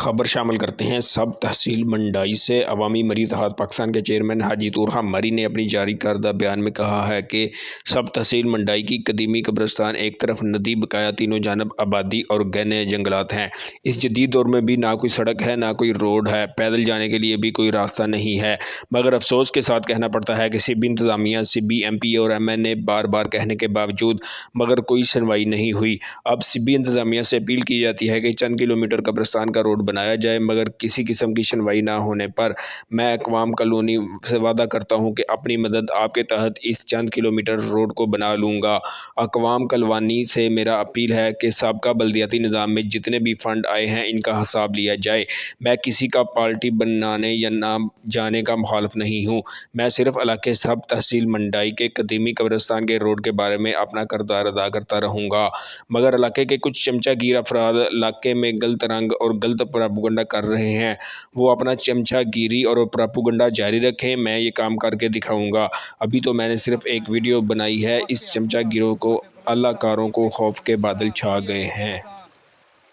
खबर शामिल करते हैं सब तहसील मंडाई से। अवामी मरी इत्तेहाद पाकिस्तान के चेयरमैन हाजी तुरहा मरी ने अपनी जारी करदा बयान में कहा है कि सब तहसील मंडाई की कदीमी कब्रिस्तान एक तरफ नदी बकाया तीनों जानब आबादी और घने जंगलात हैं। इस जदीद दौर में भी ना कोई सड़क है ना कोई रोड है, पैदल जाने के लिए भी कोई रास्ता नहीं है। मगर अफसोस के साथ कहना पड़ता है कि सिबी इंतज़ामिया, सिबी MP और MNA बार बार कहने के बावजूद मगर कोई सुनवाई नहीं हुई। अब सिबी इंतज़ामिया से अपील की जाती है कि चंद किलोमीटर कब्रिस्तान का रोड बनाया जाए, मगर किसी किस्म की सुनवाई ना होने पर मैं अक़वाम कॉलोनी से वादा करता हूँ कि अपनी मदद आपके तहत इस चंद किलोमीटर रोड को बना लूँगा। अक़वाम कॉलोनी से मेरा अपील है कि साबका बल्दियाती निज़ाम में जितने भी फ़ंड आए हैं इनका हिसाब लिया जाए। मैं किसी का पार्टी बनाने या ना जाने का मुखालिफ नहीं हूँ। मैं सिर्फ इलाके सब तहसील मंडाई के कदीमी कब्रिस्तान के रोड के बारे में अपना किरदार अदा करता रहूँगा, मगर इलाके के कुछ चमचागिर अफराद इलाके में गलत रंग और गलत प्रोपेगेंडा कर रहे हैं। वो अपना चमचागिरी और प्रोपेगेंडा जारी रखें, मैं ये काम करके दिखाऊंगा। अभी तो मैंने सिर्फ एक वीडियो बनाई है। इस चमचागिरों को अल्लाहकारों को खौफ के बादल छा गए हैं।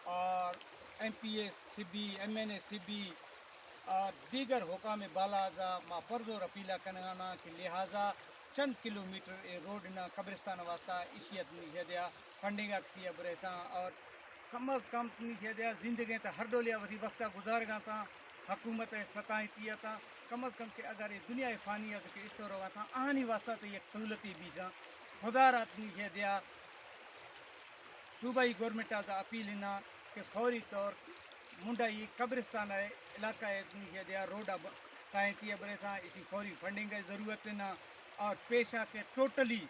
और MPA सिबी MNA सिबी और दीगर हुकाम बालाजा माफर्ज और अपीला कनाना के लिहाजा चंद किलोमीटर ए रोड न कब्रिस्तान वास्ता इशियत नहीं दिया फंडिंग किया बरता और कम अज कम नहीं दिया जिंदगी तो हर डोलिया वही वक्त गुजार गा था हुकूमत सताएं किया था कम अज कम के अगर ये दुनिया फ़ानियत के इस तरह था आनी वास्ता तो ये सहूलती भी जा खुदा रात नहीं दिया सूबाई गवर्नमेंट आ अपील ना कि फौरी तौर मुंडाई कब्रिस्तान है इलाका है दिया रोड अब तायतिया बरे था इसी फौरी फंडिंग की ज़रूरत ना और पेशा के टोटली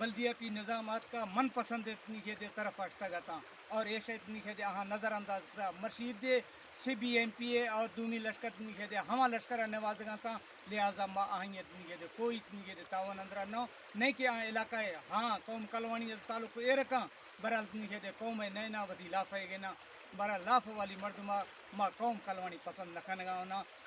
बल्दियाती निज़ामात का मनपसंद इतनी के तरफ अश्तगा था और ये शायद इतनी के हाँ नज़रअंदाज था मशीद सिबी MPA और दूनी लश्कर इतनी के हमा लश्कर नवाजगा था लिहाजा माँ अहियत नहीं के कोई इतनी के तावन अंदर नहीं कि इलाका है हाँ कौम कलवानी ताल्लुक ए रखा बहरहाल इतनी के कौम है नैना वधी लाफ है ना बहरहाल लाफ वाली मर्दमा माँ कौम कलवानी पसंद न खनगा